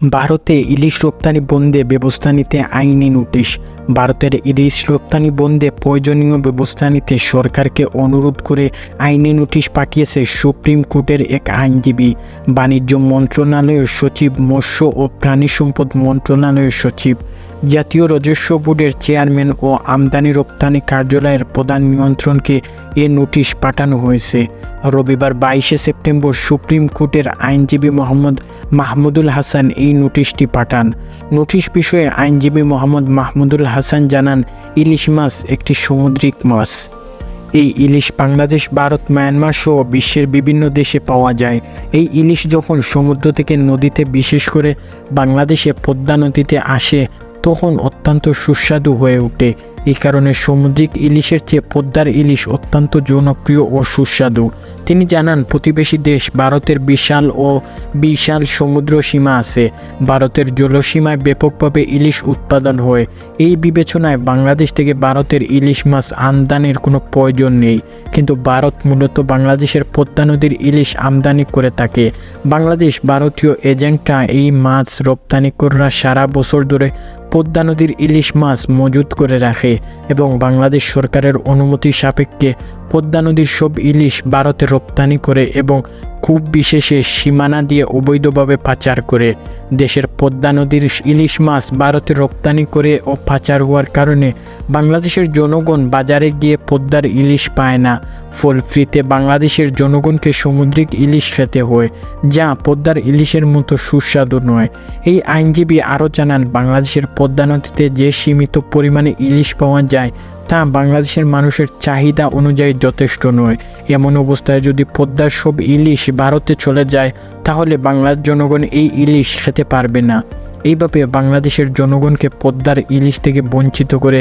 ভারতে ইলিশ রপ্তানি বন্ধে ব্যবস্থা নিতে আইনি নোটিশ। ভারতের ইলিশ রপ্তানি বন্ধে প্রয়োজনীয় ব্যবস্থা নিতে সরকারকে অনুরোধ করে আইনি নোটিশ পাঠিয়েছে সুপ্রিম কোর্টের এক আইনজীবী। বাণিজ্য মন্ত্রণালয়ের সচিব, মৎস্য ও প্রাণী সম্পদ মন্ত্রণালয়ের সচিব, জাতীয় রাজস্ব বোর্ডের চেয়ারম্যান ও আমদানি রপ্তানি কার্যালয়ের প্রধান নিয়ন্ত্রণকে এ নোটিশ পাঠানো হয়েছে। রবিবার 22শে সেপ্টেম্বর সুপ্রিম কোর্টের আইনজীবী মোহাম্মদ মাহমুদুল হাসান এই নোটিশটি পাঠান। নোটিশ বিষয়ে আইনজীবী মোহাম্মদ মাহমুদুল হাসান জানান, ইলিশ মাছ একটি সামুদ্রিক মাছ। এই ইলিশ বাংলাদেশ, ভারত, মায়ানমার সহ বিশ্বের বিভিন্ন দেশে পাওয়া যায়। এই ইলিশ যখন সমুদ্র থেকে নদীতে, বিশেষ করে বাংলাদেশে পদ্মা নদীতে আসে তখন অত্যন্ত সুস্বাদু হয়ে ওঠে। এই কারণে সামুদ্রিক ইলিশের চেয়ে পদ্মার ইলিশ অত্যন্ত জনপ্রিয় ও সুস্বাদু। তিনি জানান, প্রতিবেশী দেশ ভারতের বিশাল সমুদ্র সীমা আছে। ভারতের জলসীমায় ব্যাপকভাবে ইলিশ উৎপাদন হয়। এই বিবেচনায় বাংলাদেশ থেকে ভারতের ইলিশ মাছ আমদানির কোনো প্রয়োজন নেই। কিন্তু ভারত মূলত বাংলাদেশের পদ্মা নদীর ইলিশ আমদানি করে থাকে। বাংলাদেশ ভারতীয় এজেন্টরা এই মাছ রপ্তানিকারকরা সারা বছর ধরে পদ্মা নদীর ইলিশ মাছ মজুত করে রাখে এবং বাংলাদেশ সরকারের অনুমতি সাপেক্ষে পদ্মা নদীর সব ইলিশ ভারতে রপ্তানি করে এবং খুব বিশেষে সীমানা দিয়ে অবৈধভাবে পাচার করে। দেশের পদ্মা নদীর ইলিশ মাছ ভারতে রপ্তানি করে ও পাচার হওয়ার কারণে বাংলাদেশের জনগণ বাজারে গিয়ে পদ্মার ইলিশ পায় না। ফলশ্রুতিতে বাংলাদেশের জনগণকে সামুদ্রিক ইলিশ খেতে হয়, যা পদ্মার ইলিশের মতো সুস্বাদু নয়। এই আইনজীবী আরও জানান, বাংলাদেশের পদ্মা নদীতে যে সীমিত পরিমাণে ইলিশ পাওয়া যায় তা বাংলাদেশের মানুষের চাহিদা অনুযায়ী যথেষ্ট নয়। এমন অবস্থায় যদি পদ্মার সব ইলিশ ভারতে চলে যায় তাহলে বাংলার জনগণ এই ইলিশ খেতে পারবে না। এইভাবে বাংলাদেশের জনগণকে পদ্মার ইলিশ থেকে বঞ্চিত করে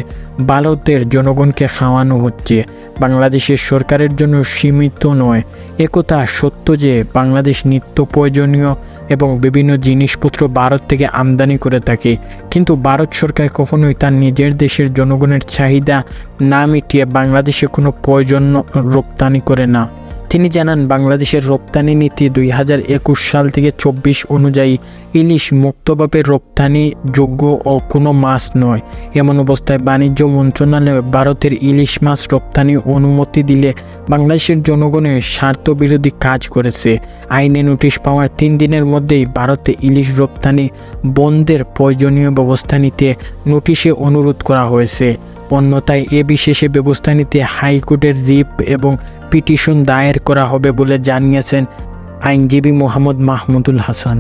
ভারতের জনগণকে খাওয়ানো হচ্ছে। বাংলাদেশের সরকারের জন্য সীমিত নয়, একথা সত্য যে বাংলাদেশ নিত্য প্রয়োজনীয় এবং বিভিন্ন জিনিসপত্র ভারত থেকে আমদানি করে থাকে, কিন্তু ভারত সরকার কখনোই তার নিজের দেশের জনগণের চাহিদা না মিটিয়ে বাংলাদেশে কোনো প্রয়োজন রপ্তানি করে না। তিনি জানান, বাংলাদেশের রপ্তানি নীতি 2021 সাল থেকে 24 অনুযায়ী ইলিশ মুক্তভাবে রপ্তানিযোগ্য ও কোনো মাছ নয়। এমন অবস্থায় বাণিজ্য মন্ত্রণালয় ভারতের ইলিশ মাছ রপ্তানি অনুমতি দিলে বাংলাদেশের জনগণের স্বার্থবিরোধী কাজ করেছে। আইনে নোটিশ পাওয়ার 3 দিনের মধ্যেই ভারতে ইলিশ রপ্তানি বন্ধের প্রয়োজনীয় ব্যবস্থা নিতে নোটিশে অনুরোধ করা হয়েছে। অন্যথায় এ বিশেষে ব্যবস্থা নিতে হাইকোর্টের রিট এবং পিটিশন দায়ের করা হবে বলে জানিয়েছেন আইনজীবী মোহাম্মদ মাহমুদুল হাসান।